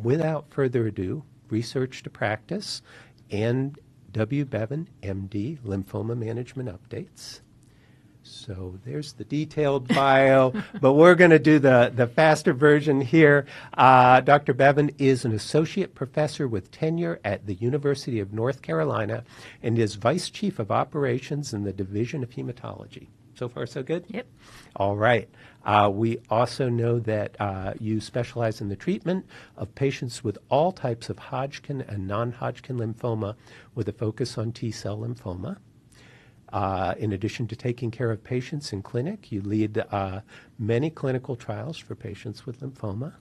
without further ado, research to practice and W. Beaven, MD, lymphoma management updates. So there's the detailed bio, but we're going to do the faster version here. Dr. Beaven is an associate professor with tenure at the University of North Carolina and is vice chief of operations in the Division of Hematology. So far, so good? Yep. All right. We also know that you specialize in the treatment of patients with all types of Hodgkin and Non-Hodgkin lymphoma with a focus on T-cell lymphoma. In addition to taking care of patients in clinic, you lead many clinical trials for patients with lymphoma.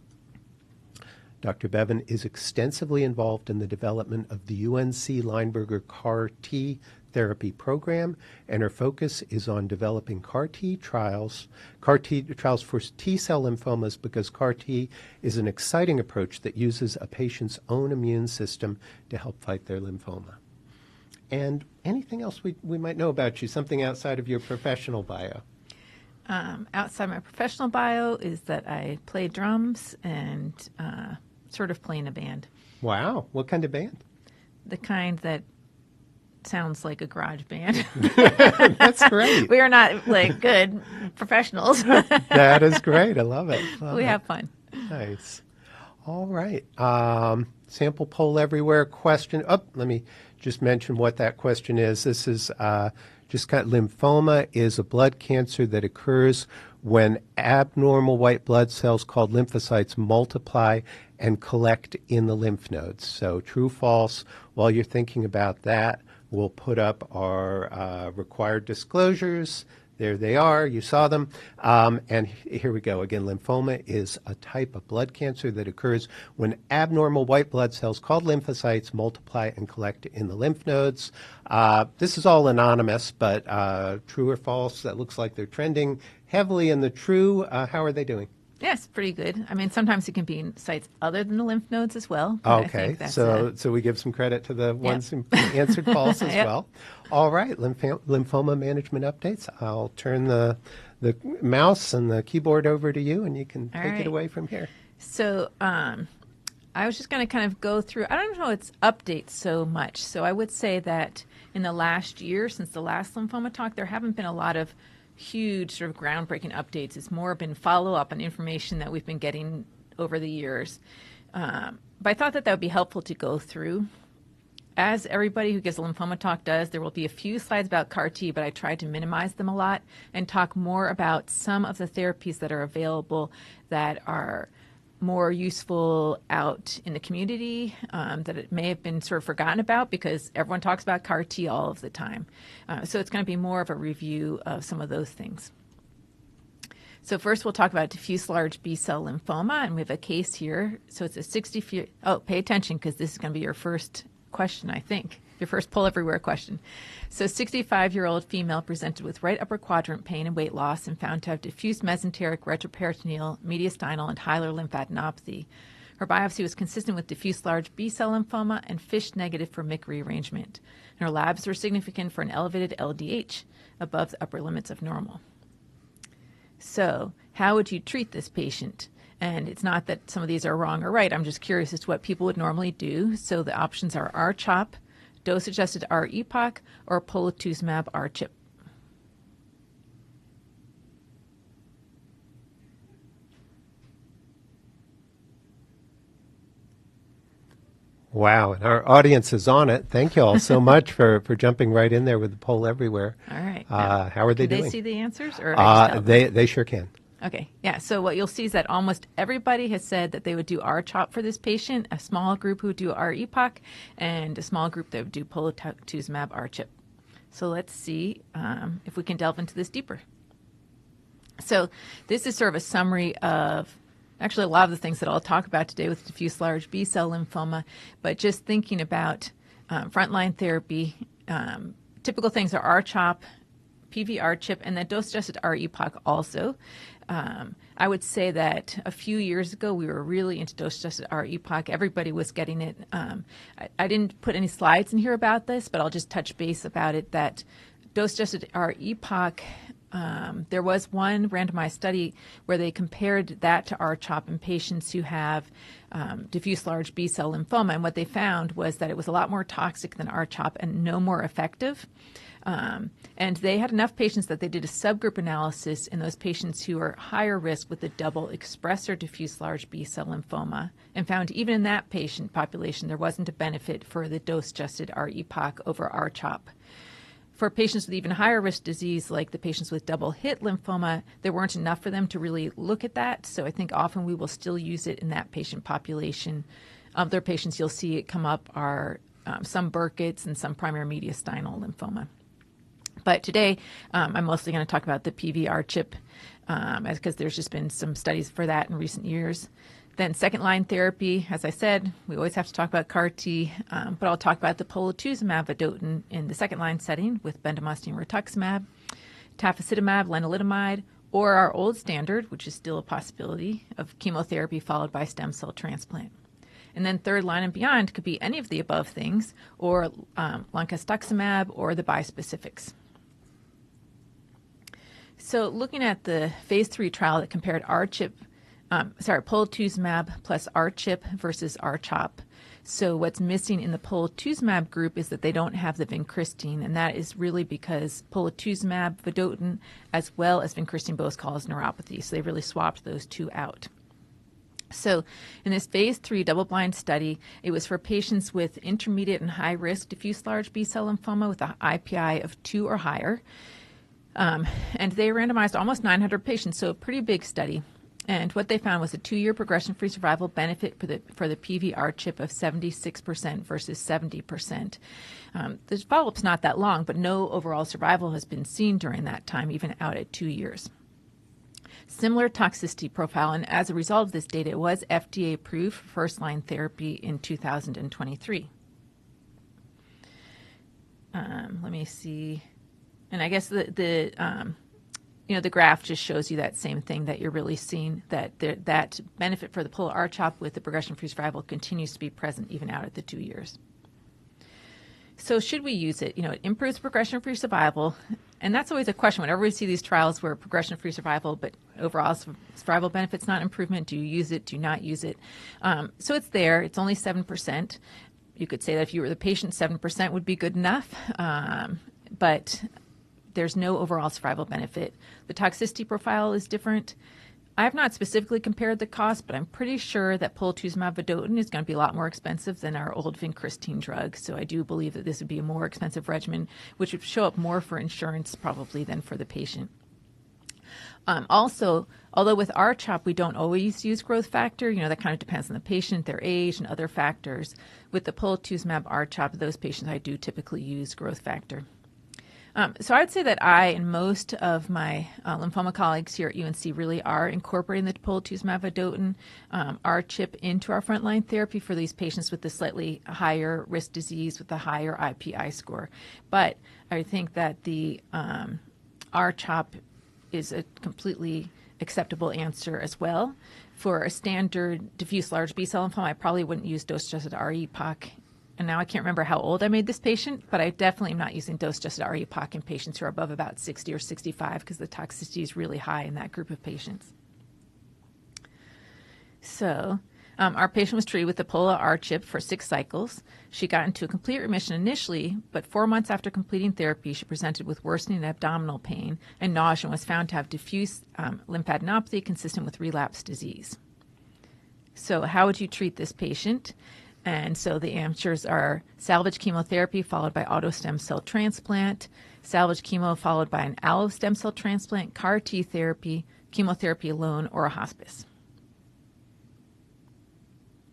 Dr. Beaven is extensively involved in the development of the UNC Lineberger CAR-T therapy program, and her focus is on developing CAR-T trials for T-cell lymphomas because CAR-T is an exciting approach that uses a patient's own immune system to help fight their lymphoma. And anything else we might know about you, something outside of your professional bio? Outside my professional bio is that I play drums and sort of play in a band. Wow. What kind of band? The kind that sounds like a garage band. That's great. We are not like good professionals. That is great. I love it. We have fun. Nice. All right. Sample poll everywhere question. Oh, let me just mention what that question is. This is just kind of lymphoma is a blood cancer that occurs when abnormal white blood cells called lymphocytes multiply and collect in the lymph nodes. So true, false. While you're thinking about that, we'll put up our required disclosures. There they are. You saw them. And here we go. Again, lymphoma is a type of blood cancer that occurs when abnormal white blood cells called lymphocytes multiply and collect in the lymph nodes. This is all anonymous, but true or false, that looks like they're trending heavily in the true. How are they doing? Yes, pretty good. I mean, sometimes it can be in sites other than the lymph nodes as well. Okay, so we give some credit to the ones who answered false as well. All right, lymphoma management updates. I'll turn the mouse and the keyboard over to you, and you can take it away from here. So I was just going to kind of go through, I don't know it's updates so much. So I would say that in the last year, since the last lymphoma talk, there haven't been a lot of huge sort of groundbreaking updates. It's more been follow-up on information that we've been getting over the years. But I thought that would be helpful to go through. As everybody who gives a lymphoma talk does, there will be a few slides about CAR-T, but I tried to minimize them a lot and talk more about some of the therapies that are available that are more useful out in the community, that it may have been sort of forgotten about because everyone talks about CAR-T all of the time. So it's going to be more of a review of some of those things. So first we'll talk about diffuse large B-cell lymphoma, and we have a case here. So it's a pay attention because this is going to be your first question, I think. Your first poll everywhere question. So 65-year-old female presented with right upper quadrant pain and weight loss and found to have diffuse mesenteric retroperitoneal, mediastinal, and hilar lymphadenopathy. Her biopsy was consistent with diffuse large B-cell lymphoma and FISH negative for MYC rearrangement. And her labs were significant for an elevated LDH above the upper limits of normal. So how would you treat this patient? And it's not that some of these are wrong or right. I'm just curious as to what people would normally do. So the options are R-CHOP, dose-adjusted R-EPOCH, or polatuzumab R-CHP. Wow, and our audience is on it. Thank you all so much for jumping right in there with the poll everywhere. All right. How are they doing? Can they see the answers? Or they sure can. Okay, yeah, so what you'll see is that almost everybody has said that they would do R-CHOP for this patient, a small group who would do R-EPOCH, and a small group that would do polatuzumab R-CHP. So let's see if we can delve into this deeper. So this is sort of a summary of actually a lot of the things that I'll talk about today with diffuse large B-cell lymphoma, but just thinking about frontline therapy, typical things are R-CHOP, PVR-CHP, and then dose-adjusted R-EPOCH also. I would say that a few years ago, we were really into dose-adjusted R-EPOCH. Everybody was getting it. I didn't put any slides in here about this, but I'll just touch base about it, that dose-adjusted R-EPOCH There was one randomized study where they compared that to R-CHOP in patients who have diffuse large B-cell lymphoma, and what they found was that it was a lot more toxic than R-CHOP and no more effective. And they had enough patients that they did a subgroup analysis in those patients who are higher risk with the double expressor diffuse large B-cell lymphoma, and found even in that patient population there wasn't a benefit for the dose-adjusted R-EPOCH over R-CHOP. For patients with even higher risk disease, like the patients with double hit lymphoma, there weren't enough for them to really look at that. So I think often we will still use it in that patient population. Other patients you'll see it come up are some Burkitt's and some primary mediastinal lymphoma. But today, I'm mostly going to talk about the PVR-CHP because there's just been some studies for that in recent years. Then second-line therapy, as I said, we always have to talk about CAR-T, but I'll talk about the polatuzumab vedotin in the second-line setting with bendamustine rituximab, tafasitamab, lenalidomide, or our old standard, which is still a possibility, of chemotherapy followed by stem cell transplant. And then third line and beyond could be any of the above things, or loncastuximab or the bispecifics. So looking at the phase 3 trial that compared polatuzumab plus R-CHP versus R-CHOP. So what's missing in the polatuzumab group is that they don't have the vincristine, and that is really because polatuzumab vedotin as well as vincristine both cause neuropathy. So they really swapped those two out. So in this phase 3 double-blind study, it was for patients with intermediate and high-risk diffuse large B-cell lymphoma with an IPI of 2 or higher. And they randomized almost 900 patients, so a pretty big study. And what they found was a 2-year progression-free survival benefit for the PVR-CHP of 76% versus 70%. The follow-up's not that long, but no overall survival has been seen during that time, even out at 2 years. Similar toxicity profile, and as a result of this data, it was FDA approved for first-line therapy in 2023. Let me see. And I guess the graph just shows you that same thing, that you're really seeing that that benefit for the polar R-CHOP with the progression-free survival continues to be present even out at the 2 years. So should we use it? It improves progression-free survival, and that's always a question. Whenever we see these trials where progression-free survival, but overall survival benefit's not improvement, do you use it? Do you not use it? So it's there. It's only 7%. You could say that if you were the patient, 7% would be good enough, but there's no overall survival benefit. The toxicity profile is different. I have not specifically compared the cost, but I'm pretty sure that polatuzumab vedotin is going to be a lot more expensive than our old vincristine drug. So I do believe that this would be a more expensive regimen, which would show up more for insurance probably than for the patient. Also, although with R-CHOP we don't always use growth factor, that kind of depends on the patient, their age, and other factors. With the polatuzumab R-CHOP, those patients I do typically use growth factor. So I'd say that I and most of my lymphoma colleagues here at UNC really are incorporating the polatuzumab vedotin R-CHP into our frontline therapy for these patients with the slightly higher risk disease with a higher IPI score. But I think that the R-CHOP is a completely acceptable answer as well. For a standard diffuse large B-cell lymphoma, I probably wouldn't use dose-adjusted R-EPOCH. And now I can't remember how old I made this patient, but I definitely am not using dose-adjusted R-EPOCH in patients who are above about 60 or 65 because the toxicity is really high in that group of patients. So our patient was treated with the Pola R-CHP for 6 cycles. She got into a complete remission initially, but 4 months after completing therapy, she presented with worsening abdominal pain and nausea and was found to have diffuse lymphadenopathy consistent with relapse disease. So how would you treat this patient? And so the answers are salvage chemotherapy followed by auto stem cell transplant, salvage chemo followed by an allo stem cell transplant, CAR-T therapy, chemotherapy alone, or a hospice.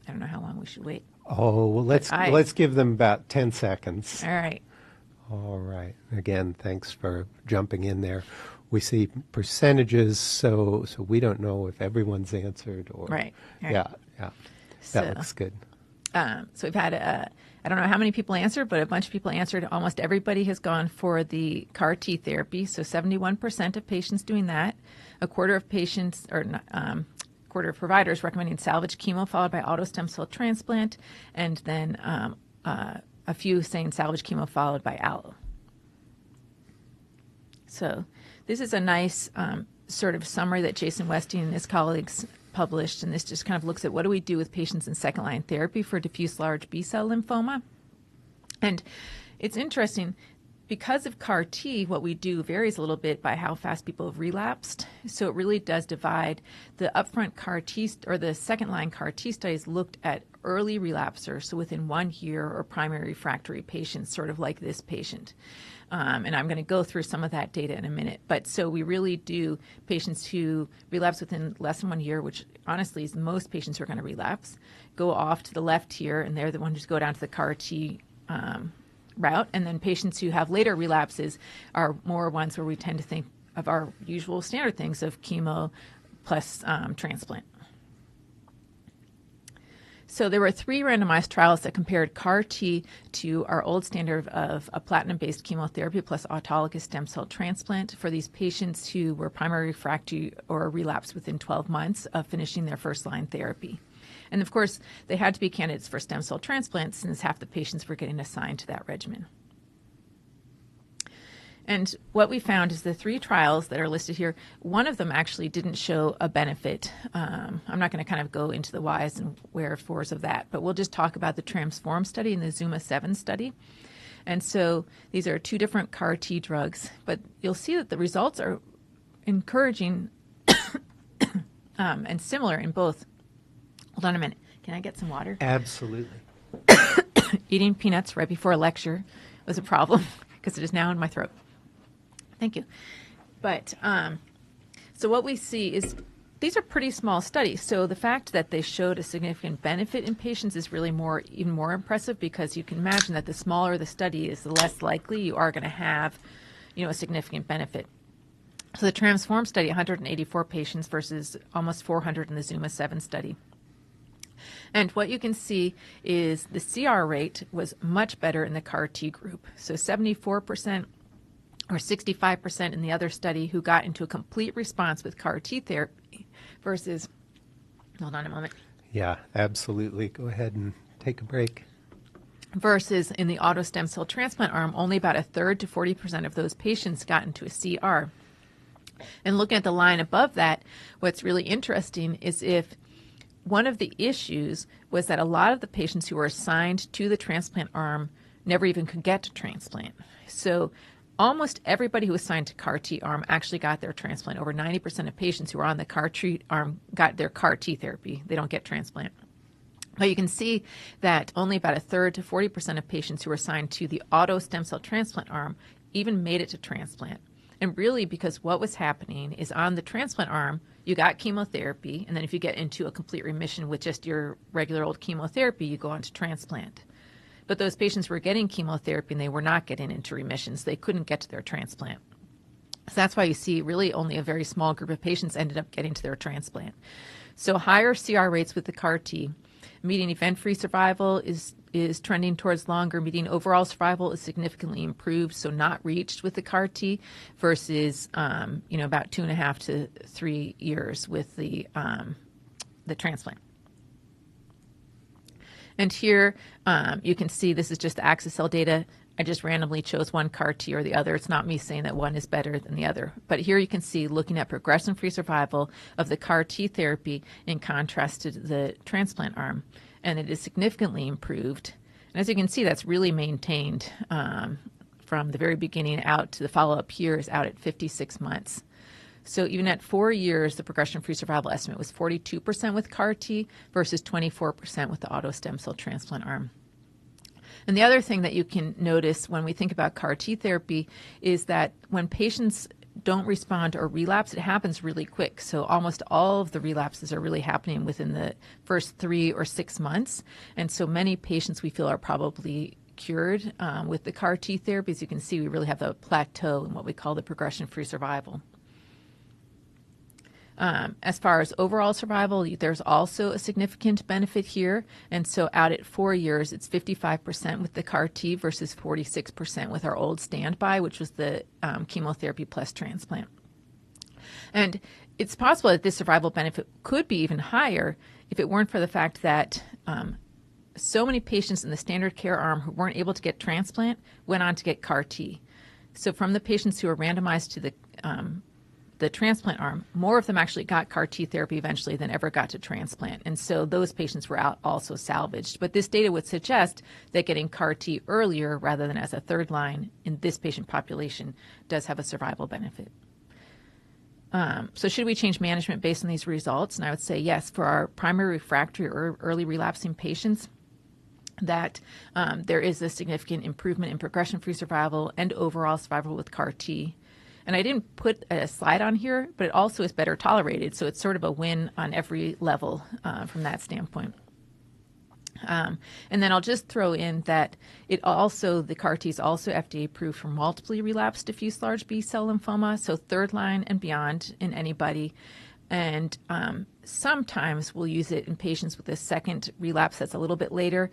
I don't know how long we should wait. Oh, well, let's give them about 10 seconds. All right. All right. Again, thanks for jumping in there. We see percentages, so we don't know if everyone's answered or Right. Yeah. That looks good. So we've had, I don't know how many people answered, but a bunch of people answered. Almost everybody has gone for the CAR-T therapy. So 71% of patients doing that. A quarter of patients, quarter of providers recommending salvage chemo followed by auto stem cell transplant. And then a few saying salvage chemo followed by allo. So This is a nice sort of summary that Jason Westing and his colleagues published, and this just kind of looks at what do we do with patients in second-line therapy for diffuse large B-cell lymphoma. And it's interesting, because of CAR T, what we do varies a little bit by how fast people have relapsed. So it really does divide. The upfront CAR T or the second-line CAR T studies looked at early relapsers, so within 1 year, or primary refractory patients, sort of like this patient. And I'm going to go through some of that data in a minute. But so we really do patients who relapse within less than 1 year, which honestly is most patients who are going to relapse, go off to the left here, and they're the ones who go down to the CAR T route. And then patients who have later relapses are more ones where we tend to think of our usual standard things of chemo plus transplant. So there were 3 randomized trials that compared CAR T to our old standard of a platinum-based chemotherapy plus autologous stem cell transplant for these patients who were primary refractory or relapsed within 12 months of finishing their first-line therapy. And of course, they had to be candidates for stem cell transplants since half the patients were getting assigned to that regimen. And what we found is the 3 trials that are listed here, one of them actually didn't show a benefit. I'm not going to kind of go into the whys and wherefores of that, but we'll just talk about the Transform study and the Zuma-7 study. And so these are 2 different CAR T drugs, but you'll see that the results are encouraging and similar in both. Hold on a minute. Can I get some water? Absolutely. Eating peanuts right before a lecture was a problem because it is now in my throat. Thank you. But so what we see is these are pretty small studies. So the fact that they showed a significant benefit in patients is really even more impressive, because you can imagine that the smaller the study is, the less likely you are going to have, a significant benefit. So the Transform study, 184 patients versus almost 400 in the Zuma-7 study. And what you can see is the CR rate was much better in the CAR T group. So 74% or 65% in the other study who got into a complete response with CAR T therapy versus, hold on a moment. Yeah, absolutely. Go ahead and take a break. Versus in the auto stem cell transplant arm, only about 1/3 to 40% of those patients got into a CR. And looking at the line above that, what's really interesting is if one of the issues was that a lot of the patients who were assigned to the transplant arm never even could get to transplant. So almost everybody who was assigned to CAR T arm actually got their transplant. Over 90% of patients who were on the CAR T arm got their CAR T therapy. They don't get transplant. But you can see that only about 1/3 to 40% of patients who were assigned to the auto stem cell transplant arm even made it to transplant. And really, because what was happening is on the transplant arm, you got chemotherapy, and then if you get into a complete remission with just your regular old chemotherapy, you go on to transplant. But those patients were getting chemotherapy and they were not getting into remissions. They couldn't get to their transplant. So that's why you see really only a very small group of patients ended up getting to their transplant. So higher CR rates with the CAR T. Median event-free survival is trending towards longer. Median overall survival is significantly improved, so not reached with the CAR T versus about 2.5 to 3 years with the transplant. And here you can see this is just the axis-cell data. I just randomly chose one CAR T or the other. It's not me saying that one is better than the other. But here you can see looking at progression-free survival of the CAR T therapy in contrast to the transplant arm. And it is significantly improved. And as you can see, that's really maintained from the very beginning out to the follow-up here is out at 56 months. So even at 4 years, the progression-free survival estimate was 42% with CAR T versus 24% with the auto stem cell transplant arm. And the other thing that you can notice when we think about CAR T therapy is that when patients don't respond or relapse, it happens really quick. So almost all of the relapses are really happening within the first 3 or 6 months. And so many patients we feel are probably cured with the CAR T therapy. As you can see, we really have a plateau in what we call the progression-free survival. As far as overall survival, there's also a significant benefit here. And so out at 4 years, it's 55% with the CAR T versus 46% with our old standby, which was the chemotherapy plus transplant. And it's possible that this survival benefit could be even higher if it weren't for the fact that so many patients in the standard care arm who weren't able to get transplant went on to get CAR T. So from the patients who were randomized to the transplant arm, more of them actually got CAR T therapy eventually than ever got to transplant. And so those patients were also salvaged. But this data would suggest that getting CAR T earlier rather than as a third line in this patient population does have a survival benefit. So should we change management based on these results? And I would say yes, for our primary refractory or early relapsing patients, that there is a significant improvement in progression-free survival and overall survival with CAR T. And I didn't put a slide on here, but it also is better tolerated. So it's sort of a win on every level from that standpoint. And then I'll just throw in that the CAR T is also FDA approved for multiply relapsed diffuse large B-cell lymphoma, so third line and beyond in anybody. And sometimes we'll use it in patients with a second relapse that's a little bit later,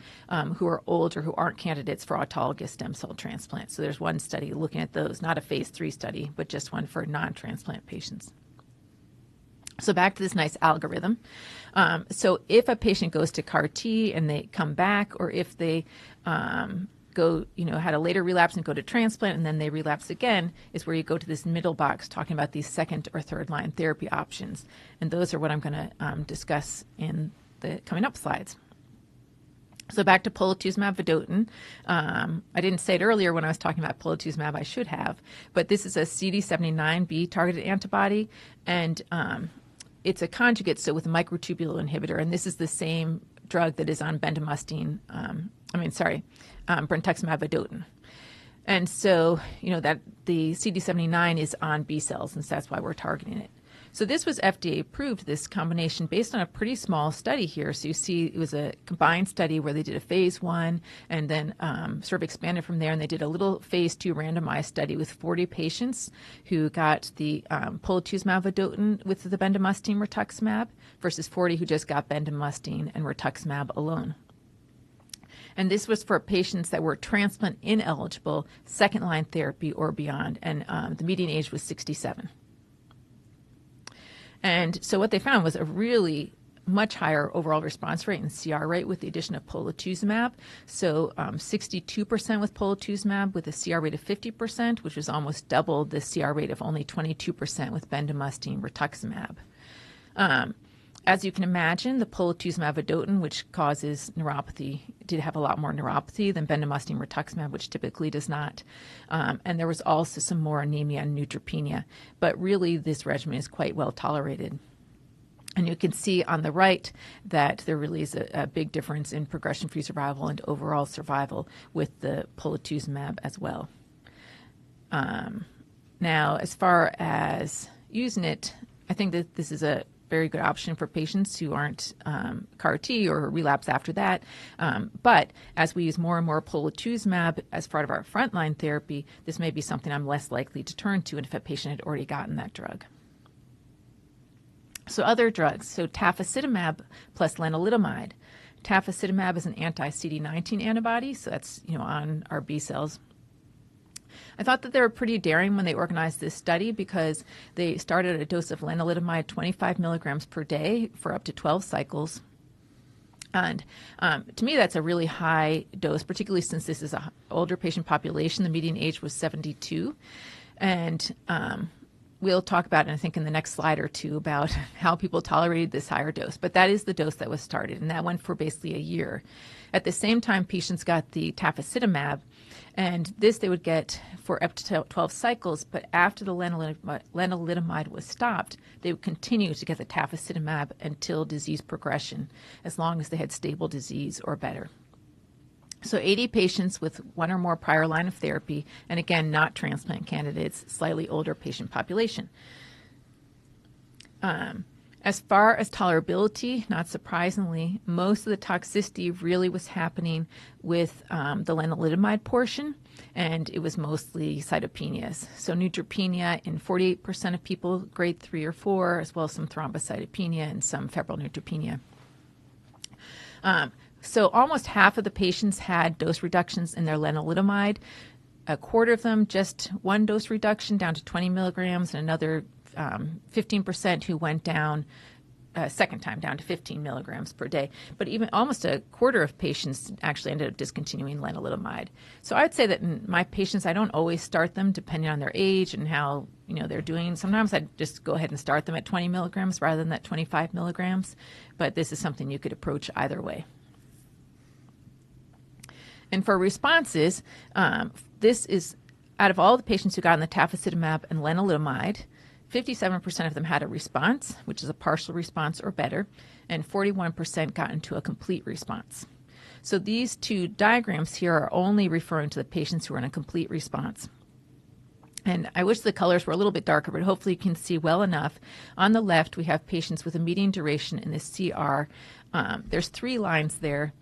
who are old or who aren't candidates for autologous stem cell transplant. So there's one study looking at those, not a phase 3 study, but just one for non-transplant patients. So back to this nice algorithm. So if a patient goes to CAR T and they come back, or if they had a later relapse and go to transplant and then they relapse again, is where you go to this middle box talking about these second or third line therapy options. And those are what I'm going to discuss in the coming up slides. So back to polatuzumab vedotin. I didn't say it earlier when I was talking about polatuzumab, I should have, but this is a CD79B targeted antibody, and it's a conjugate, so with a microtubule inhibitor, and this is the same drug that is on bendamustine, brentuximab vedotin. And so, that the CD79 is on B cells, and so that's why we're targeting it. So this was FDA approved, this combination, based on a pretty small study here. So you see it was a combined study where they did a phase 1 and then sort of expanded from there. And they did a little phase 2 randomized study with 40 patients who got the polatuzumab vedotin with the bendamustine rituximab versus 40 who just got bendamustine and rituximab alone. And this was for patients that were transplant ineligible, second line therapy or beyond. And the median age was 67. And so what they found was a really much higher overall response rate and CR rate with the addition of polatuzumab. So 62% with polatuzumab with a CR rate of 50%, which was almost double the CR rate of only 22% with bendamustine rituximab. As you can imagine, the polatuzumab vedotin, which causes neuropathy, did have a lot more neuropathy than bendamustine rituximab, which typically does not. And there was also some more anemia and neutropenia. But really, this regimen is quite well tolerated. And you can see on the right that there really is a big difference in progression-free survival and overall survival with the polatuzumab as well. Now, as far as using it, I think that this is a very good option for patients who aren't CAR T or relapse after that. But as we use more and more polatuzumab as part of our frontline therapy, this may be something I'm less likely to turn to if a patient had already gotten that drug. So other drugs, so tafasitamab plus lenalidomide. Tafasitamab is an anti-CD19 antibody, so that's on our B cells. I thought that they were pretty daring when they organized this study because they started at a dose of lenalidomide 25 milligrams per day for up to 12 cycles. And to me, that's a really high dose, particularly since this is an older patient population. The median age was 72. And we'll talk about it, I think, in the next slide or two about how people tolerated this higher dose. But that is the dose that was started, and that went for basically a year. At the same time, patients got the tafasitamab, and this they would get for up to 12 cycles, but after the lenalidomide was stopped, they would continue to get the tafasitamab until disease progression, as long as they had stable disease or better. So 80 patients with one or more prior line of therapy, and again, not transplant candidates, slightly older patient population. As far as tolerability, not surprisingly, most of the toxicity really was happening with the lenalidomide portion, and it was mostly cytopenias. So neutropenia in 48% of people, grade 3 or 4, as well as some thrombocytopenia and some febrile neutropenia. So almost half of the patients had dose reductions in their lenalidomide. A quarter of them just one dose reduction down to 20 milligrams, and another 15% who went down second time down to 15 milligrams per day. But even almost a quarter of patients actually ended up discontinuing lenalidomide. So I would say that in my patients, I don't always start them depending on their age and how they're doing. Sometimes I just go ahead and start them at 20 milligrams rather than at 25 milligrams. But this is something you could approach either way. And for responses, this is out of all the patients who got on the tafasitamab and lenalidomide, 57% of them had a response, which is a partial response or better, and 41% got into a complete response. So these two diagrams here are only referring to the patients who are in a complete response. And I wish the colors were a little bit darker, but hopefully you can see well enough. On the left, we have patients with a median duration in the CR. There's 3 lines there.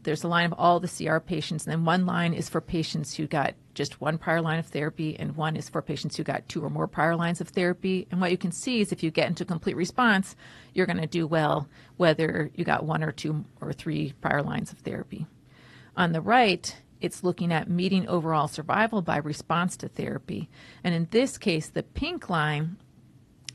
There's a line of all the CR patients, and then one line is for patients who got just 1 prior line of therapy, and one is for patients who got 2 or more prior lines of therapy. And what you can see is if you get into complete response, you're going to do well, whether you got 1 or 2 or 3 prior lines of therapy. On the right, it's looking at median overall survival by response to therapy. And in this case, the pink line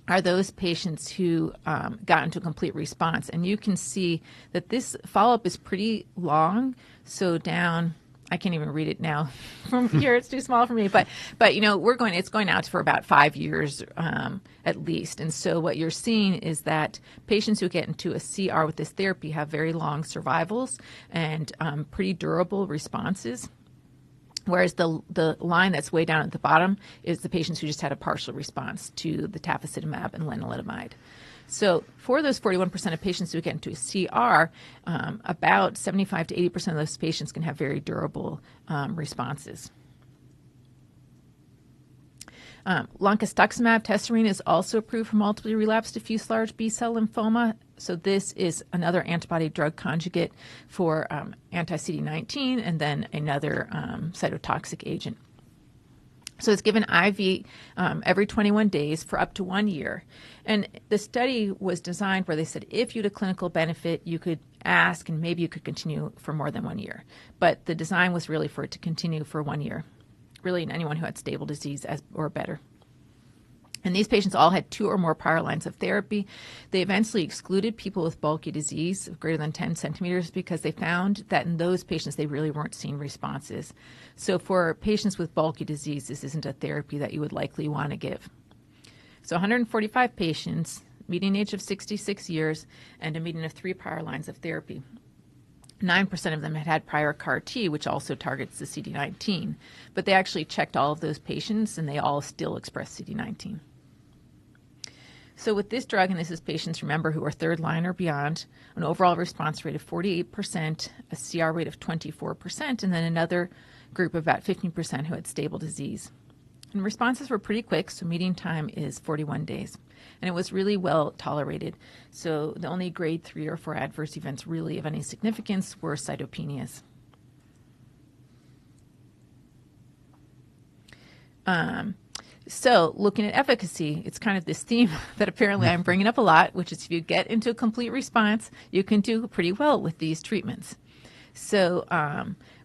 are those patients who got into a complete response. And you can see that this follow-up is pretty long. So down, I can't even read it now from here. It's too small for me. But it's going out for about 5 years at least. And so what you're seeing is that patients who get into a CR with this therapy have very long survivals and pretty durable responses. Whereas the line that's way down at the bottom is the patients who just had a partial response to the tafasitamab and lenalidomide. So for those 41% of patients who get into a CR, about 75 to 80% of those patients can have very durable responses. Loncastuximab tesirine is also approved for multiply relapsed diffuse large B-cell lymphoma. So this is another antibody drug conjugate for anti-CD19 and then another cytotoxic agent. So it's given IV every 21 days for up to 1 year. And the study was designed where they said if you had a clinical benefit, you could ask and maybe you could continue for more than 1 year. But the design was really for it to continue for 1 year, really in anyone who had stable disease or better. And these patients all had 2 or more prior lines of therapy. They eventually excluded people with bulky disease of greater than 10 centimeters because they found that in those patients, they really weren't seeing responses. So for patients with bulky disease, this isn't a therapy that you would likely want to give. So 145 patients, median age of 66 years, and a median of 3 prior lines of therapy. 9% of them had prior CAR-T, which also targets the CD19. But they actually checked all of those patients, and they all still express CD19. So with this drug, and this is patients, remember, who are 3rd line or beyond, an overall response rate of 48%, a CR rate of 24%, and then another group of about 15% who had stable disease. And responses were pretty quick, so median time is 41 days. And it was really well tolerated. So the only grade 3 or 4 adverse events really of any significance were cytopenias. So looking at efficacy, it's kind of this theme that apparently I'm bringing up a lot, which is if you get into a complete response, you can do pretty well with these treatments. So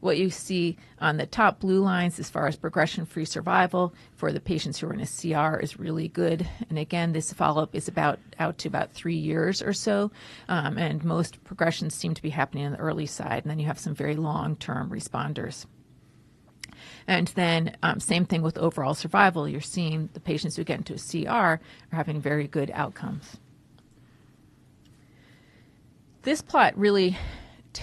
what you see on the top blue lines as far as progression-free survival for the patients who are in a CR is really good. And again, this follow-up is out to about 3 years or so. And most progressions seem to be happening on the early side. And then you have some very long-term responders. And then same thing with overall survival. You're seeing the patients who get into a CR are having very good outcomes. This plot really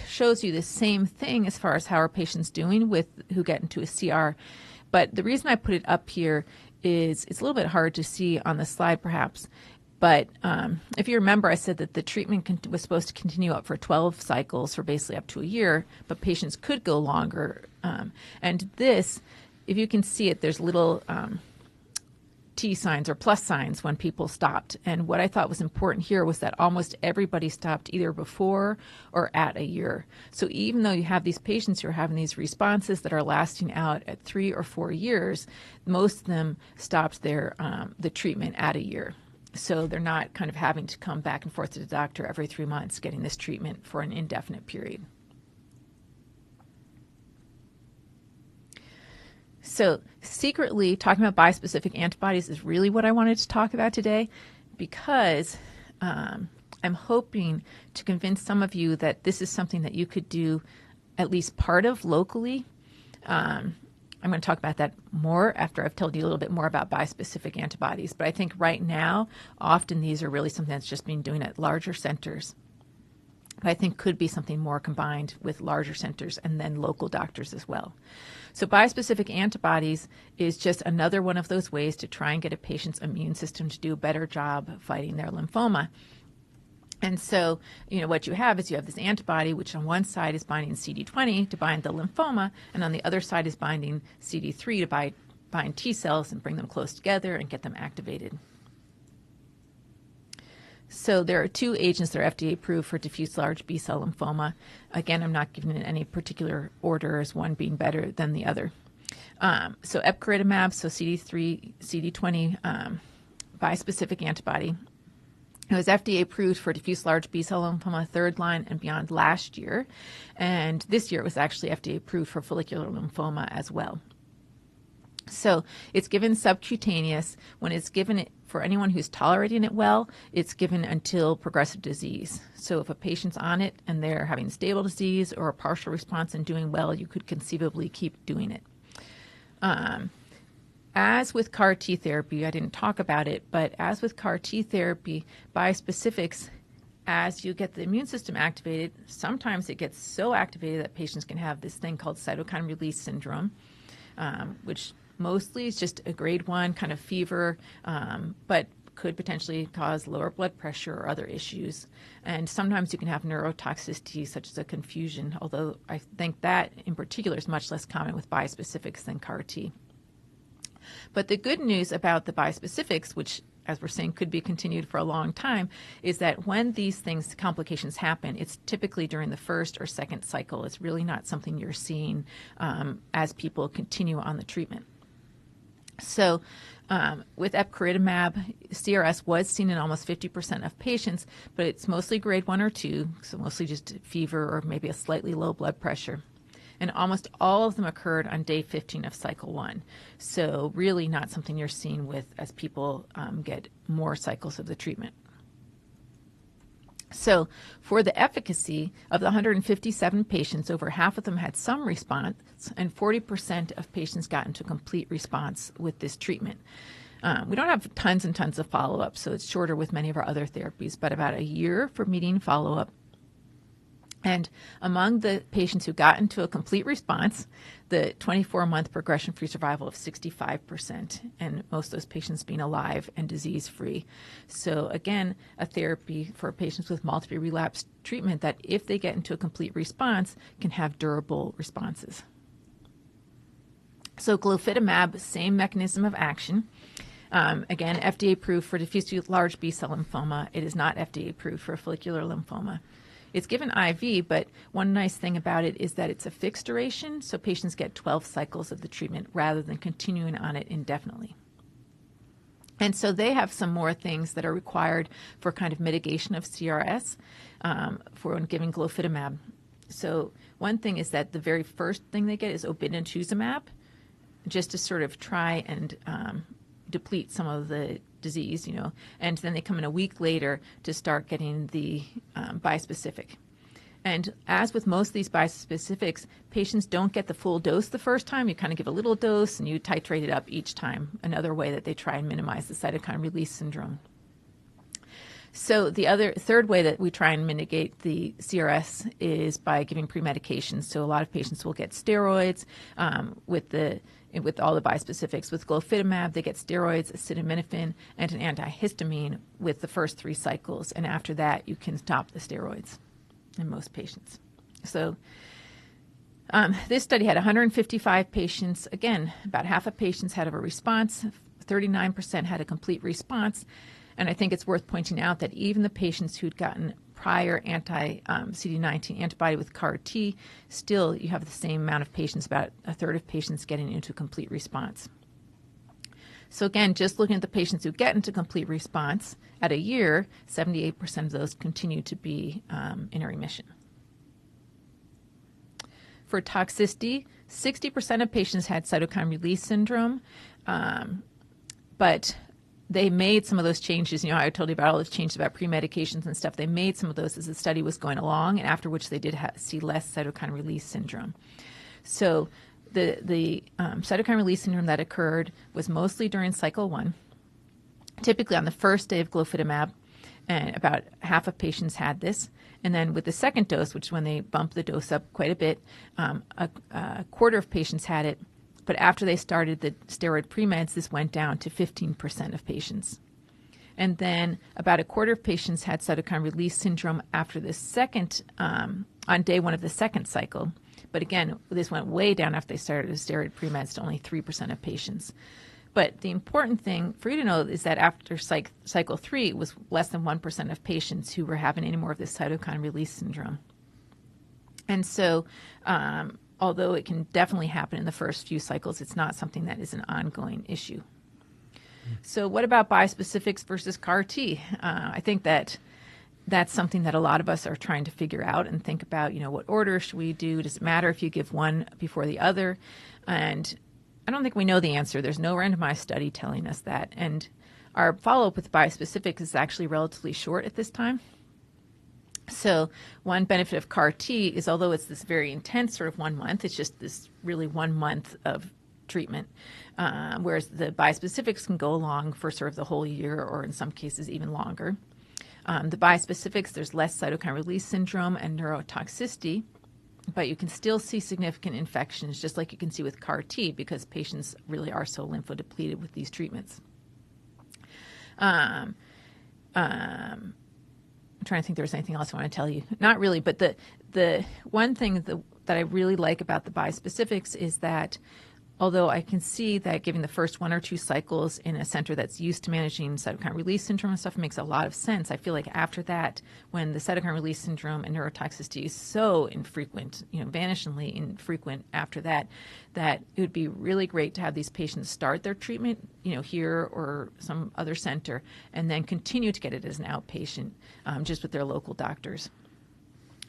shows you the same thing as far as how are patients doing with who get into a CR. But the reason I put it up here is it's a little bit hard to see on the slide perhaps. But if you remember, I said that the treatment was supposed to continue up for 12 cycles for basically up to a year, but patients could go longer. And this, if you can see it, there's little T signs or plus signs when people stopped. And what I thought was important here was that almost everybody stopped either before or at a year. So even though you have these patients who are having these responses that are lasting out at 3 or 4 years, most of them stopped their the treatment at a year. So they're not kind of having to come back and forth to the doctor every 3 months getting this treatment for an indefinite period. So secretly, talking about bispecific antibodies is really what I wanted to talk about today because I'm hoping to convince some of you that this is something that you could do at least part of locally. I'm going to talk about that more after I've told you a little bit more about bispecific antibodies. But I think right now, often these are really something that's just being doing at larger centers. But I think could be something more combined with larger centers and then local doctors as well. So bispecific antibodies is just another one of those ways to try and get a patient's immune system to do a better job fighting their lymphoma. And so, what you have is you have this antibody, which on one side is binding CD20 to bind the lymphoma, and on the other side is binding CD3 to bind T cells and bring them close together and get them activated. So there are 2 agents that are FDA approved for diffuse large B-cell lymphoma. Again, I'm not giving it any particular order as one being better than the other. So epcoritamab, so CD3, CD20 bispecific antibody. It was FDA approved for diffuse large B-cell lymphoma 3rd line and beyond last year. And this year it was actually FDA approved for follicular lymphoma as well. So it's given subcutaneous. When it's given it for anyone who's tolerating it well, it's given until progressive disease. So if a patient's on it and they're having stable disease or a partial response and doing well, you could conceivably keep doing it. As with CAR T therapy, I didn't talk about it, but as with CAR T therapy, bispecifics, as you get the immune system activated, sometimes it gets so activated that patients can have this thing called cytokine release syndrome, which mostly is just a grade 1 kind of fever, but could potentially cause lower blood pressure or other issues. And sometimes you can have neurotoxicity, such as a confusion, although I think that in particular is much less common with bispecifics than CAR T. But the good news about the bispecifics, which, as we're saying, could be continued for a long time, is that when these complications happen, it's typically during the 1st or 2nd cycle. It's really not something you're seeing as people continue on the treatment. So with epcoritamab, CRS was seen in almost 50% of patients, but it's mostly grade 1 or 2, so mostly just fever or maybe a slightly low blood pressure. And almost all of them occurred on day 15 of cycle 1. So really not something you're seeing with as people get more cycles of the treatment. So for the efficacy of the 157 patients, over half of them had some response, and 40% of patients got into complete response with this treatment. We don't have tons and tons of follow-up, so it's shorter with many of our other therapies, but about a year for median follow-up. And among the patients who got into a complete response, the 24-month progression-free survival of 65%, and most of those patients being alive and disease-free. So again, a therapy for patients with multiple relapse treatment that if they get into a complete response can have durable responses. So glofitamab, same mechanism of action. Again, FDA approved for diffuse large B-cell lymphoma. It is not FDA approved for follicular lymphoma. It's given IV, but one nice thing about it is that it's a fixed duration, so patients get 12 cycles of the treatment rather than continuing on it indefinitely. And so they have some more things that are required for kind of mitigation of CRS for when giving glofitamab. So one thing is that the very first thing they get is obinutuzumab, just to sort of try and deplete some of the disease, and then they come in a week later to start getting the bispecific. And as with most of these bispecifics, patients don't get the full dose the first time. You kind of give a little dose and you titrate it up each time, another way that they try and minimize the cytokine release syndrome. So the third way that we try and mitigate the CRS is by giving pre-medications. So a lot of patients will get steroids with all the bispecifics. With glofitamab, they get steroids, acetaminophen, and an antihistamine with the first 3 cycles. And after that, you can stop the steroids in most patients. So this study had 155 patients. Again, about half of patients had a response. 39% had a complete response. And I think it's worth pointing out that even the patients who'd gotten prior anti-CD19 antibody with CAR T, still you have the same amount of patients, about a third of patients getting into complete response. So again, just looking at the patients who get into complete response, at a year, 78% of those continue to be in a remission. For toxicity, 60% of patients had cytokine release syndrome, but they made some of those changes. I told you about all those changes about pre-medications and stuff. They made some of those as the study was going along, and after which they did see less cytokine release syndrome. So the cytokine release syndrome that occurred was mostly during cycle 1, typically on the first day of glofitamab, and about half of patients had this. And then with the second dose, which is when they bumped the dose up quite a bit, a quarter of patients had it. But after they started the steroid pre-meds, this went down to 15% of patients. And then about a quarter of patients had cytokine release syndrome after the second, on day 1 of the second cycle. But again, this went way down after they started the steroid pre-meds to only 3% of patients. But the important thing for you to know is that after cycle 3, it was less than 1% of patients who were having any more of this cytokine release syndrome. And so, although it can definitely happen in the first few cycles, it's not something that is an ongoing issue. So what about bispecifics versus CAR T? I think that's something that a lot of us are trying to figure out and think about, what order should we do? Does it matter if you give one before the other? And I don't think we know the answer. There's no randomized study telling us that. And our follow-up with bispecifics is actually relatively short at this time. So one benefit of CAR T is, although it's this very intense sort of 1 month, it's just this really 1 month of treatment, whereas the bispecifics can go along for sort of the whole year, or in some cases even longer. The bispecifics, there's less cytokine release syndrome and neurotoxicity, but you can still see significant infections, just like you can see with CAR T, because patients really are so lymphodepleted with these treatments. I'm trying to think if there's anything else I want to tell you. Not really, but the one thing that I really like about the bispecifics is that although I can see that giving the first 1 or 2 cycles in a center that's used to managing cytokine release syndrome and stuff makes a lot of sense, I feel like after that, when the cytokine release syndrome and neurotoxicity is so infrequent, vanishingly infrequent after that, that it would be really great to have these patients start their treatment, here or some other center, and then continue to get it as an outpatient, just with their local doctors.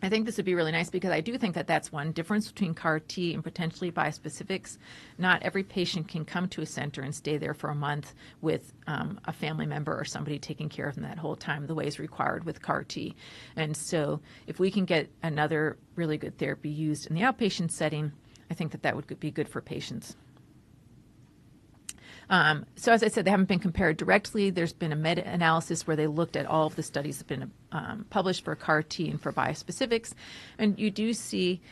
I think this would be really nice because I do think that that's one difference between CAR T and potentially bispecifics. Not every patient can come to a center and stay there for a month with a family member or somebody taking care of them that whole time the way is required with CAR T. And so if we can get another really good therapy used in the outpatient setting, I think that would be good for patients. So as I said, they haven't been compared directly. There's been a meta-analysis where they looked at all of the studies that have been published for CAR T and for bispecifics. And you do see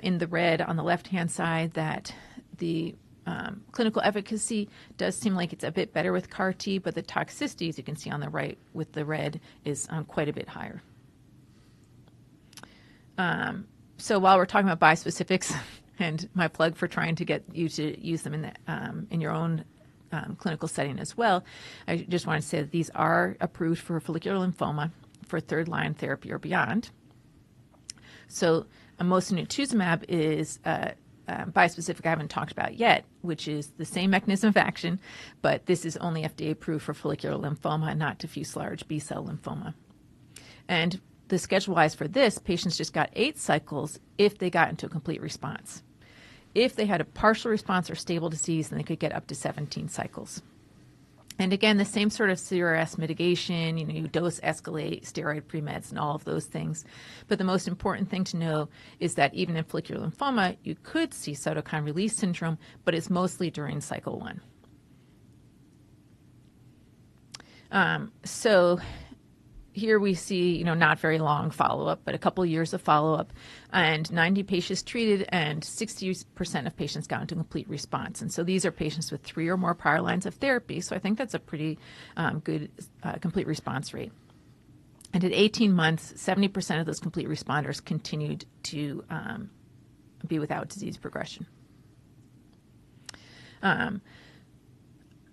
in the red on the left-hand side that the clinical efficacy does seem like it's a bit better with CAR T, but the toxicity, as you can see on the right with the red, is quite a bit higher. So while we're talking about bispecifics, and my plug for trying to get you to use them in your own clinical setting as well, I just want to say that these are approved for follicular lymphoma for third-line therapy or beyond. So mosunetuzumab is bispecific I haven't talked about yet, which is the same mechanism of action, but this is only FDA approved for follicular lymphoma and not diffuse large B-cell lymphoma. And the schedule-wise for this, patients just got 8 cycles if they got into a complete response. If they had a partial response or stable disease, then they could get up to 17 cycles. And again, the same sort of CRS mitigation, you dose escalate, steroid pre-meds, and all of those things. But the most important thing to know is that even in follicular lymphoma, you could see cytokine release syndrome, but it's mostly during cycle 1. So here we see, not very long follow-up, but a couple of years of follow-up, and 90 patients treated, and 60% of patients got into complete response. And so these are patients with 3 or more prior lines of therapy, so I think that's a pretty good complete response rate. And at 18 months, 70% of those complete responders continued to be without disease progression.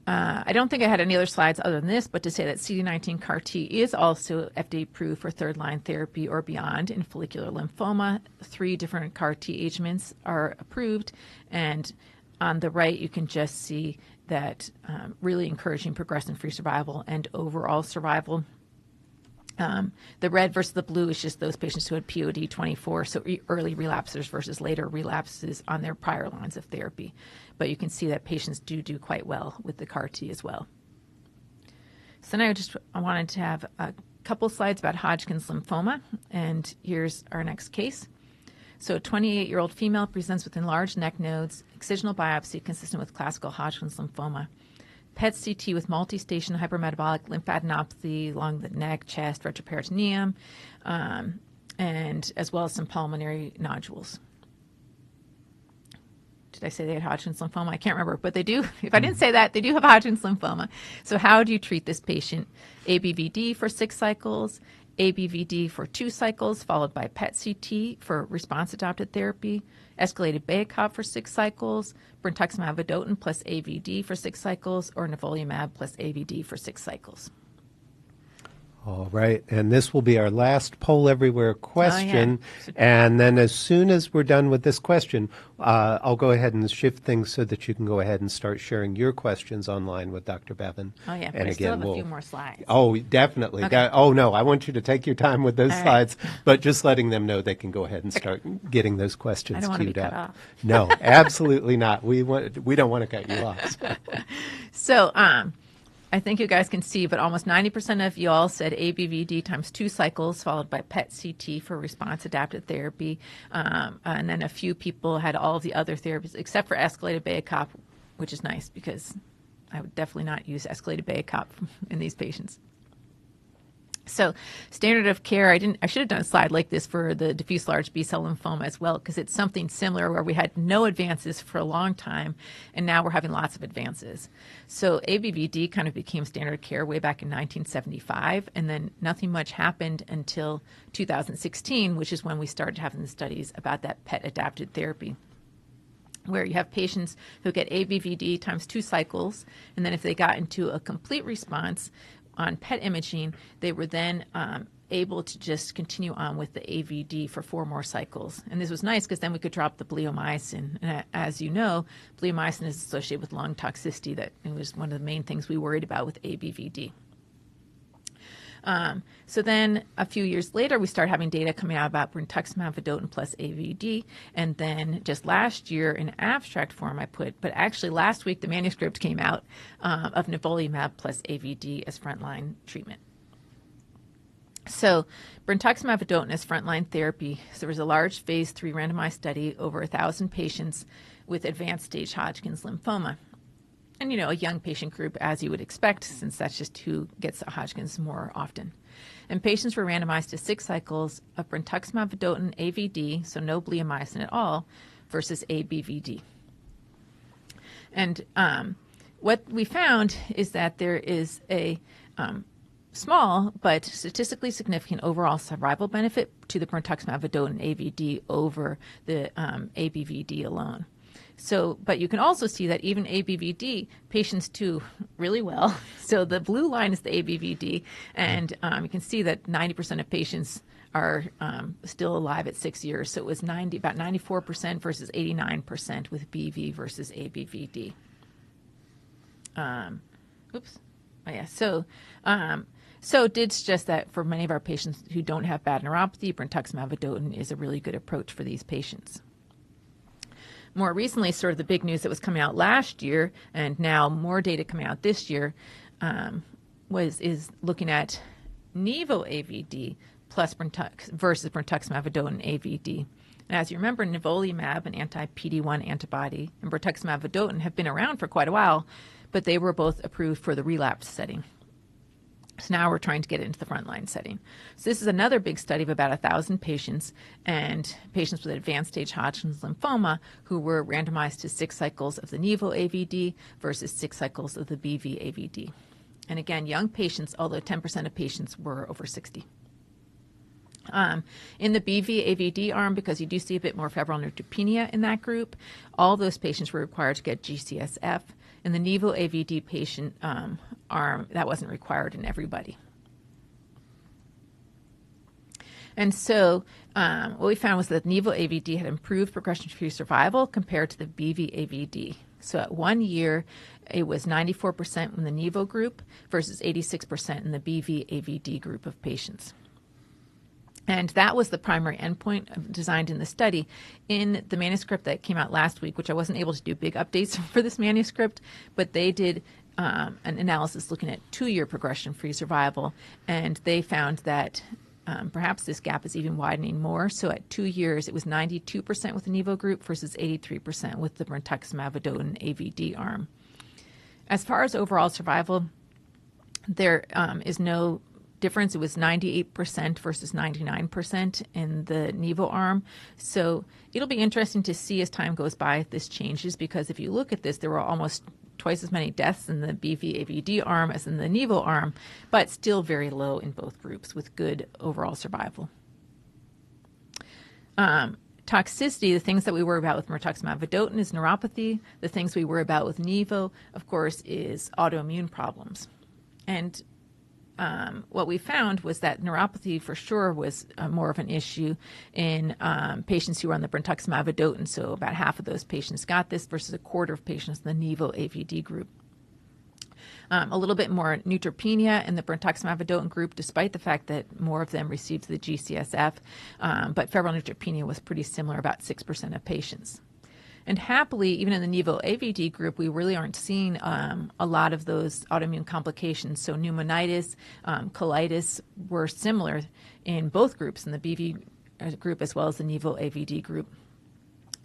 I don't think I had any other slides other than this, but to say that CD19 CAR T is also FDA approved for third-line therapy or beyond in follicular lymphoma. 3 different CAR T agents are approved, and on the right you can just see that really encouraging progression-free survival and overall survival. The red versus the blue is just those patients who had POD 24, so early relapsers versus later relapses on their prior lines of therapy. But you can see that patients do quite well with the CAR T as well. So now I wanted to have a couple slides about Hodgkin's lymphoma, and here's our next case. So a 28-year-old female presents with enlarged neck nodes, excisional biopsy consistent with classical Hodgkin's lymphoma, PET-CT with multi-station hypermetabolic lymphadenopathy along the neck, chest, retroperitoneum, and as well as some pulmonary nodules. Did I say they had Hodgkin's lymphoma? I can't remember, but they do. If I didn't say that, they do have Hodgkin's lymphoma. So how do you treat this patient? ABVD for 6 cycles, ABVD for 2 cycles, followed by PET-CT for response-adapted therapy, escalated Baycop for 6 cycles, brentuximab vedotin plus AVD for 6 cycles, or nivolumab plus AVD for 6 cycles. All right, and this will be our last poll everywhere question. Oh, yeah. And then as soon as we're done with this question, I'll go ahead and shift things so that you can go ahead and start sharing your questions online with Dr. Beaven. Oh, yeah, but and I still have we'll, a few more slides. Oh, definitely. Okay. No, I want you to take your time with those All slides, right. but just letting them know they can go ahead and start getting those questions I don't want to be queued cut up. off. No, absolutely not. We don't want to cut you off. So I think you guys can see, but almost 90% of you all said ABVD times 2 cycles, followed by PET-CT for response-adapted therapy. And then a few people had all of the other therapies, except for escalated Baycop, which is nice because I would definitely not use escalated Baycop in these patients. So standard of care, I should have done a slide like this for the diffuse large B-cell lymphoma as well, because it's something similar where we had no advances for a long time, and now we're having lots of advances. So ABVD kind of became standard of care way back in 1975, and then nothing much happened until 2016, which is when we started having the studies about that PET-adapted therapy, where you have patients who get ABVD times 2 cycles, and then if they got into a complete response on PET imaging, they were then able to just continue on with the AVD for 4 more cycles. And this was nice because then we could drop the bleomycin. And as you know, bleomycin is associated with lung toxicity. That it was one of the main things we worried about with ABVD. So then a few years later, we started having data coming out about brentuximab vedotin plus AVD. And then just last year in abstract form but actually last week the manuscript came out of nivolumab plus AVD as frontline treatment. So brentuximab vedotin as frontline therapy. So there was a large phase 3 randomized study, over 1,000 patients with advanced stage Hodgkin's lymphoma. And, a young patient group, as you would expect, since that's just who gets Hodgkin's more often. And patients were randomized to 6 cycles of brentuximab vedotin AVD, so no bleomycin at all, versus ABVD. And what we found is that there is a small but statistically significant overall survival benefit to the brentuximab vedotin AVD over the ABVD alone. So, but you can also see that even ABVD patients do really well. So the blue line is the ABVD, and you can see that 90% of patients are still alive at 6 years. So it was about 94% versus 89% with BV versus ABVD. So it did suggest that for many of our patients who don't have bad neuropathy, brentuximab vedotin is a really good approach for these patients. More recently, sort of the big news that was coming out last year, and now more data coming out this year, is looking at nivo-AVD plus versus brentuximab vedotin AVD. And as you remember, nivolumab, an anti-PD-1 antibody, and brentuximab vedotin have been around for quite a while, but they were both approved for the relapse setting. So now we're trying to get it into the frontline setting. So this is another big study of about 1,000 patients and patients with advanced stage Hodgkin's lymphoma who were randomized to 6 cycles of the nivo-AVD versus 6 cycles of the BV-AVD. And again, young patients, although 10% of patients were over 60. In the BV-AVD arm, because you do see a bit more febrile neutropenia in that group, all those patients were required to get GCSF. In the nivo-AVD patient arm, that wasn't required in everybody. And so what we found was that nivo-AVD had improved progression-free survival compared to the BV-AVD. So at 1 year, it was 94% in the nivo group versus 86% in the BV-AVD group of patients. And that was the primary endpoint designed in the study. In the manuscript that came out last week, which I wasn't able to do big updates for this manuscript, but they did an analysis looking at 2-year progression-free survival, and they found that perhaps this gap is even widening more. So at 2 years, it was 92% with the Nivo group versus 83% with the brentuximab vedotin AVD arm. As far as overall survival, there is no difference. It was 98% versus 99% in the Nivo arm. So it'll be interesting to see as time goes by if this changes, because if you look at this, there were almost twice as many deaths in the BV-AVD arm as in the Nivo arm, but still very low in both groups with good overall survival. Toxicity, the things that we worry about with mirvetuximab vedotin is neuropathy. The things we worry about with Nivo, of course, is autoimmune problems. And what we found was that neuropathy for sure was more of an issue in patients who were on the brentuximab vedotin. So about half of those patients got this versus a quarter of patients in the Nivo AVD group. A little bit more neutropenia in the brentuximab vedotin group, despite the fact that more of them received the GCSF. But febrile neutropenia was pretty similar, about 6% of patients. And happily, even in the Nivo AVD group, we really aren't seeing a lot of those autoimmune complications. So pneumonitis, colitis were similar in both groups, in the BV group as well as the Nivo AVD group.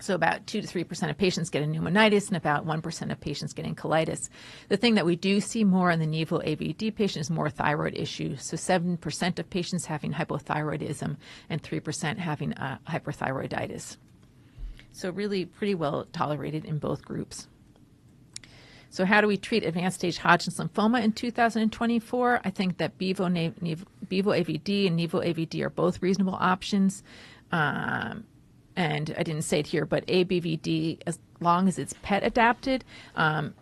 So about 2 to 3% of patients get a pneumonitis and about 1% of patients getting colitis. The thing that we do see more in the Nivo AVD patient is more thyroid issues. So 7% of patients having hypothyroidism and 3% having hyperthyroiditis. So really pretty well tolerated in both groups. So how do we treat advanced stage Hodgkin's lymphoma in 2024? I think that Bevo AVD and Nivo AVD are both reasonable options. And I didn't say it here, but ABVD, as long as it's PET adapted,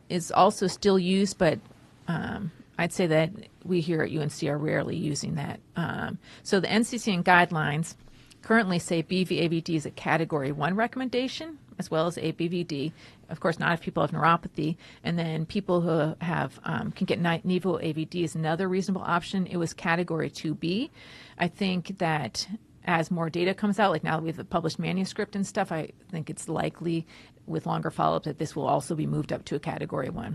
is also still used, but I'd say that we here at UNC are rarely using that. So the NCCN guidelines currently say BV-AVD is a Category 1 recommendation, as well as ABVD. Of course, not if people have neuropathy. And then people who have can get Nivo-AVD is another reasonable option. It was Category 2B. I think that as more data comes out, like now that we have the published manuscript and stuff, I think it's likely with longer follow-up that this will also be moved up to a Category 1.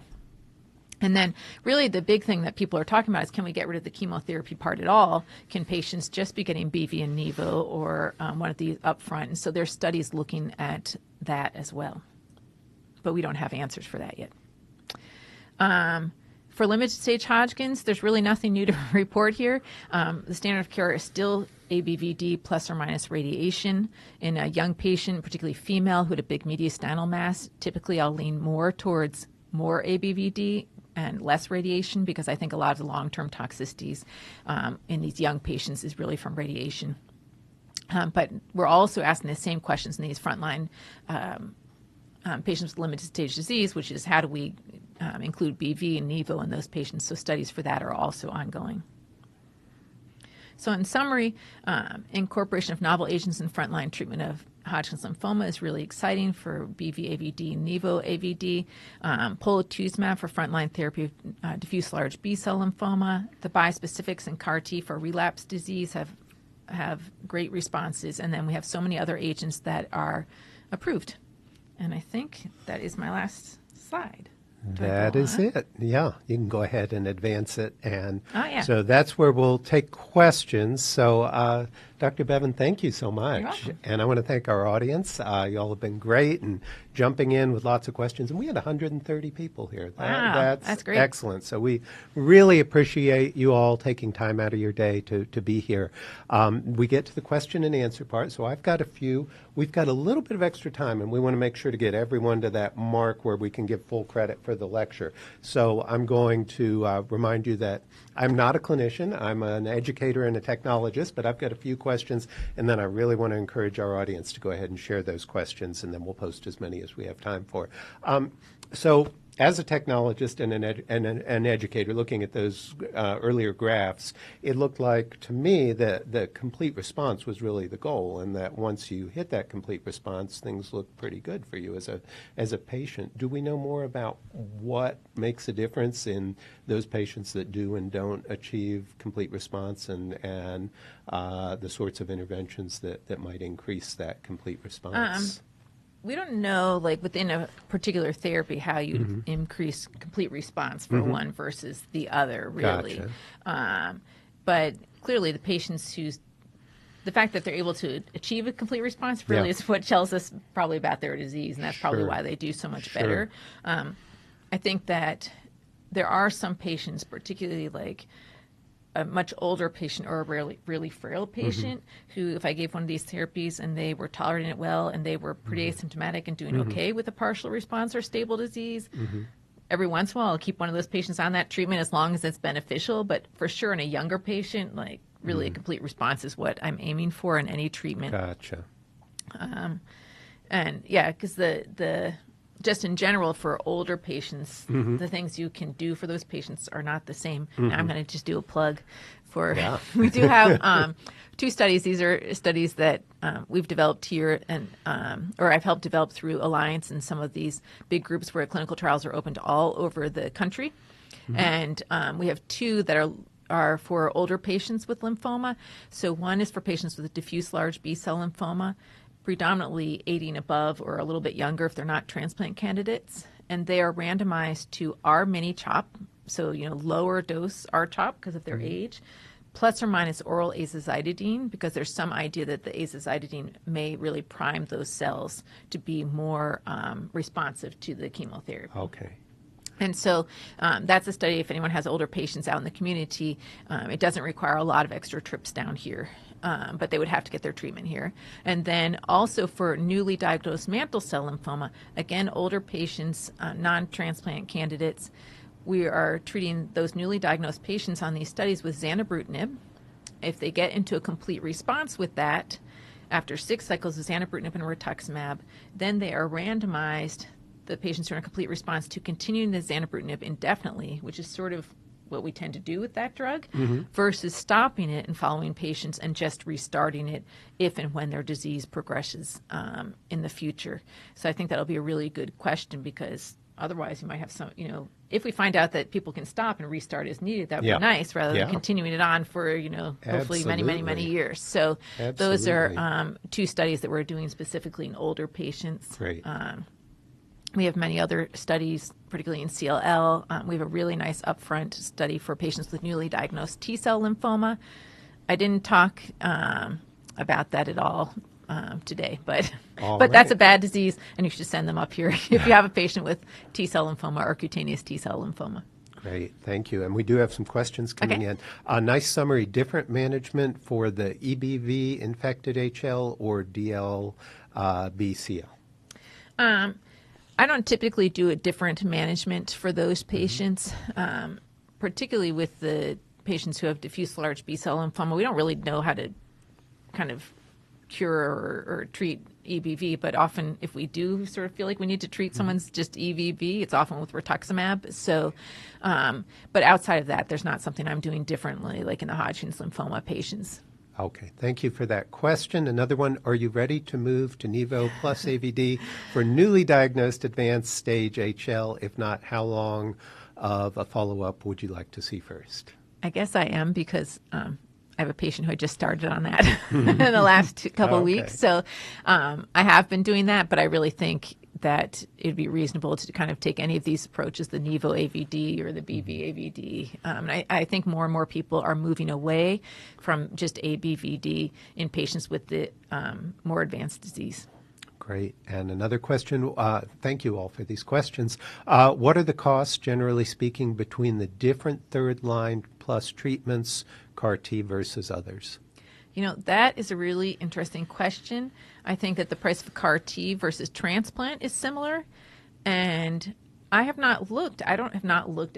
And then really the big thing that people are talking about is, can we get rid of the chemotherapy part at all? Can patients just be getting BV and Nivo or one of these up front? And so there's studies looking at that as well. But we don't have answers for that yet. For limited stage Hodgkin's, there's really nothing new to report here. The standard of care is still ABVD plus or minus radiation. In a young patient, particularly female, who had a big mediastinal mass, typically I'll lean more towards more ABVD and less radiation, because I think a lot of the long-term toxicities in these young patients is really from radiation. But we're also asking the same questions in these frontline patients with limited stage disease, which is how do we include BV and Nivo in those patients? So studies for that are also ongoing. So in summary, incorporation of novel agents in frontline treatment of Hodgkin's lymphoma is really exciting for BV-AVD and Nivo-AVD. Polatuzumab for frontline therapy of diffuse large B-cell lymphoma. The bispecifics and CAR-T for relapse disease have great responses. And then we have so many other agents that are approved. And I think that is my last slide. That is it. Yeah, you can go ahead and advance it. And yeah. So that's where we'll take questions. So Dr. Beaven, thank you so much. You're welcome. And I want to thank our audience. You all have been great and jumping in with lots of questions. And we had 130 people here. Wow, that's great. Excellent. So we really appreciate you all taking time out of your day to be here. We get to the question and answer part. So I've got a few. We've got a little bit of extra time, and we want to make sure to get everyone to that mark where we can give full credit for the lecture. So I'm going to remind you that I'm not a clinician. I'm an educator and a technologist, but I've got a few questions, and then I really want to encourage our audience to go ahead and share those questions, and then we'll post as many as we have time for. So as a technologist and an educator, looking at those earlier graphs, it looked like to me that the complete response was really the goal, and that once you hit that complete response, things look pretty good for you as a patient. Do we know more about what makes a difference in those patients that do and don't achieve complete response, and the sorts of interventions that might increase that complete response? we don't know, like within a particular therapy, how you increase complete response for one versus the other, really. Gotcha. But clearly, the fact that they're able to achieve a complete response really is what tells us probably about their disease, and that's probably why they do so much better. I think that there are some patients, particularly like a much older patient or a really, really frail patient who, if I gave one of these therapies and they were tolerating it well and they were pretty asymptomatic and doing okay with a partial response or stable disease, every once in a while I'll keep one of those patients on that treatment as long as it's beneficial. But for sure in a younger patient, like really a complete response is what I'm aiming for in any treatment. Gotcha. And yeah, because the just in general for older patients, the things you can do for those patients are not the same. Now I'm going to just do a plug for, we do have 2 studies. These are studies that we've developed here and, or I've helped develop through Alliance and some of these big groups where clinical trials are open to all over the country. And we have 2 that are for older patients with lymphoma. So one is for patients with diffuse large B-cell lymphoma, predominantly 80 and above or a little bit younger if they're not transplant candidates. And they are randomized to R-mini-CHOP, so lower dose R-CHOP because of their age, plus or minus oral azacitidine, because there's some idea that the azacitidine may really prime those cells to be more responsive to the chemotherapy. Okay. And so that's a study if anyone has older patients out in the community. It doesn't require a lot of extra trips down here, but they would have to get their treatment here. And then also for newly diagnosed mantle cell lymphoma, again, older patients, non-transplant candidates, we are treating those newly diagnosed patients on these studies with zanubrutinib. If they get into a complete response with that, after 6 cycles of zanubrutinib and rituximab, then they are randomized, the patients are in a complete response, to continuing the zanubrutinib indefinitely, which is sort of what we tend to do with that drug, versus stopping it and following patients and just restarting it if and when their disease progresses in the future. So I think that'll be a really good question, because otherwise you might have some, if we find out that people can stop and restart as needed, that would be nice, rather than continuing it on for, hopefully many years. So those are 2 studies that we're doing specifically in older patients. Great. We have many other studies, particularly in CLL. We have a really nice upfront study for patients with newly diagnosed T-cell lymphoma. I didn't talk about that at all today, but that's a bad disease, and you should send them up here if you have a patient with T-cell lymphoma or cutaneous T-cell lymphoma. Great, thank you. And we do have some questions coming in. A nice summary: different management for the EBV infected HL or DLBCL? I don't typically do a different management for those patients, particularly with the patients who have diffuse large B-cell lymphoma. We don't really know how to kind of cure or treat EBV, but often if we do sort of feel like we need to treat someone's just EBV, it's often with rituximab. So, but outside of that, there's not something I'm doing differently, like in the Hodgkin's lymphoma patients. Okay, thank you for that question. Another one: are you ready to move to Nivo plus AVD for newly diagnosed advanced stage HL? If not, how long of a follow-up would you like to see first? I guess I am, because I have a patient who I just started on that in the last couple of weeks. So I have been doing that, but I really think that it'd be reasonable to kind of take any of these approaches, the Nivo AVD or the BV AVD. And I think more and more people are moving away from just ABVD in patients with the more advanced disease. Great. And another question, thank you all for these questions. What are the costs, generally speaking, between the different third-line plus treatments, CAR T versus others? That is a really interesting question. I think that the price of CAR T versus transplant is similar. And I have not looked at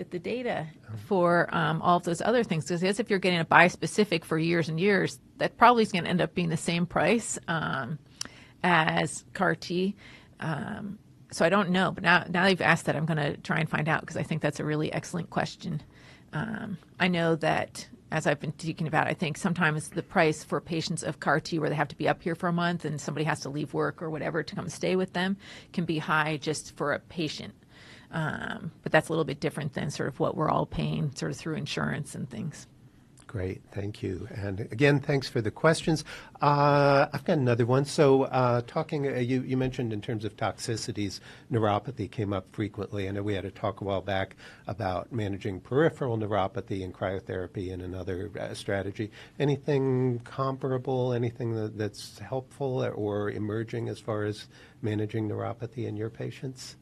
the data for all of those other things. Because I guess if you're getting a bispecific for years and years, that probably is going to end up being the same price as CAR T. So I don't know. But now that you've asked that, I'm going to try and find out, because I think that's a really excellent question. I know that, as I've been thinking about, I think sometimes the price for patients of CAR T, where they have to be up here for a month and somebody has to leave work or whatever to come stay with them, can be high just for a patient. But that's a little bit different than sort of what we're all paying sort of through insurance and things. Great, thank you. And again, thanks for the questions. I've got another one. So you mentioned in terms of toxicities, neuropathy came up frequently. I know we had a talk a while back about managing peripheral neuropathy and cryotherapy and another strategy. Anything comparable, anything that's helpful or emerging as far as managing neuropathy in your patients?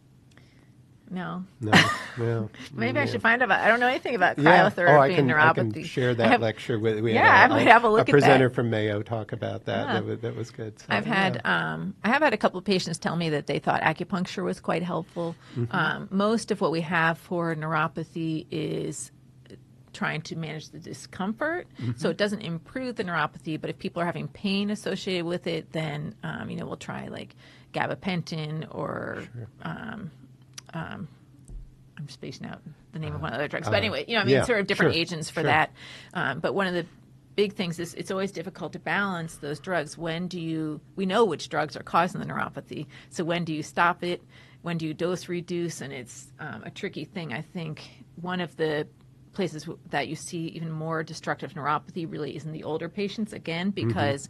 No. No. Maybe I should find out. I don't know anything about cryotherapy and neuropathy. I can share that lecture with. I might have a look at that. A presenter from Mayo talk about that. Yeah. That was good. So, I have had a couple of patients tell me that they thought acupuncture was quite helpful. Most of what we have for neuropathy is trying to manage the discomfort, so it doesn't improve the neuropathy. But if people are having pain associated with it, then we'll try like gabapentin or. I'm spacing out the name of one of the other drugs. But anyway, sort of different agents for that. But one of the big things is it's always difficult to balance those drugs. We know which drugs are causing the neuropathy. So when do you stop it? When do you dose reduce? And it's a tricky thing. I think one of the places that you see even more destructive neuropathy really is in the older patients, again, because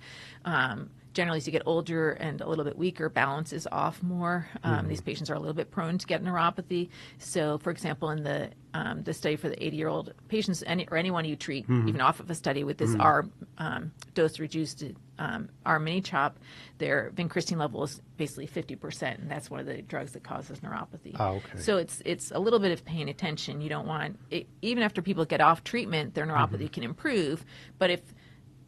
generally, as you get older and a little bit weaker, balance is off more. These patients are a little bit prone to get neuropathy. So, for example, in the study for the 80-year-old patients, or anyone you treat, even off of a study with this dose-reduced mini-CHOP, their vincristine level is basically 50%, and that's one of the drugs that causes neuropathy. Oh, okay. So it's a little bit of paying attention. You don't want it, even after people get off treatment, their neuropathy can improve, but if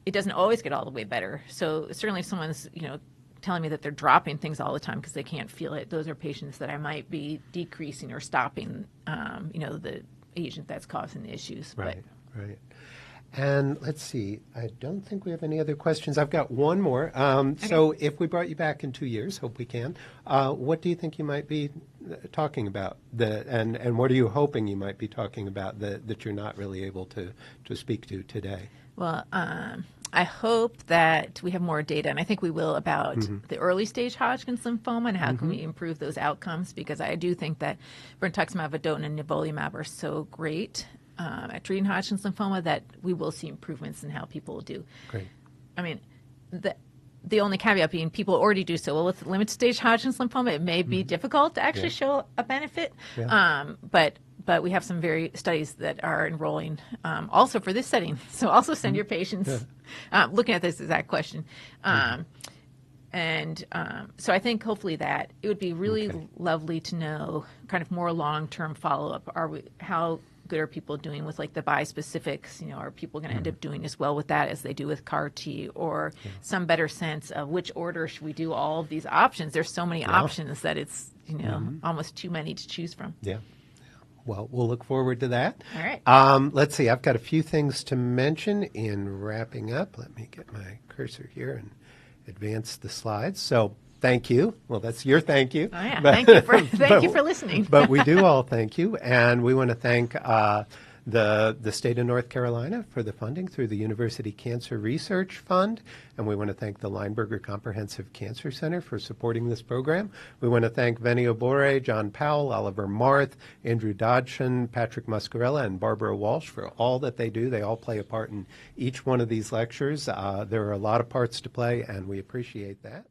it doesn't always get all the way better. So certainly if someone's, telling me that they're dropping things all the time because they can't feel it, those are patients that I might be decreasing or stopping, the agent that's causing the issues. Right. And let's see, I don't think we have any other questions. I've got one more. Okay. So if we brought you back in 2 years, hope we can, what do you think you might be talking about? And what are you hoping you might be talking about that you're not really able to speak to today? Well, I hope that we have more data, and I think we will, about the early stage Hodgkin's lymphoma and how can we improve those outcomes, because I do think that brentuximab vedotin and nivolumab are so great at treating Hodgkin's lymphoma that we will see improvements in how people do. Great. I mean, the only caveat being people already do so well with limited stage Hodgkin's lymphoma. It may be difficult to actually show a benefit, but we have some studies that are enrolling also for this setting. So also send your patients looking at this exact question. So I think hopefully that it would be really lovely to know kind of more long-term follow-up. How good are people doing with like the bispecifics? Are people going to end up doing as well with that as they do with CAR T, or some better sense of which order should we do all of these options? There's so many options that it's almost too many to choose from. Yeah. Well, we'll look forward to that. All right. Let's see. I've got a few things to mention in wrapping up. Let me get my cursor here and advance the slides. So thank you. Well, that's your thank you. Oh, yeah. Thank you for listening. But we do all thank you. And we want to thank the state of North Carolina for the funding through the University Cancer Research Fund. And we want to thank the Lineberger Comprehensive Cancer Center for supporting this program. We want to thank Venny Obore, John Powell, Oliver Marth, Andrew Dodson, Patrick Muscarella, and Barbara Walsh for all that they do. They all play a part in each one of these lectures. There are a lot of parts to play, and we appreciate that.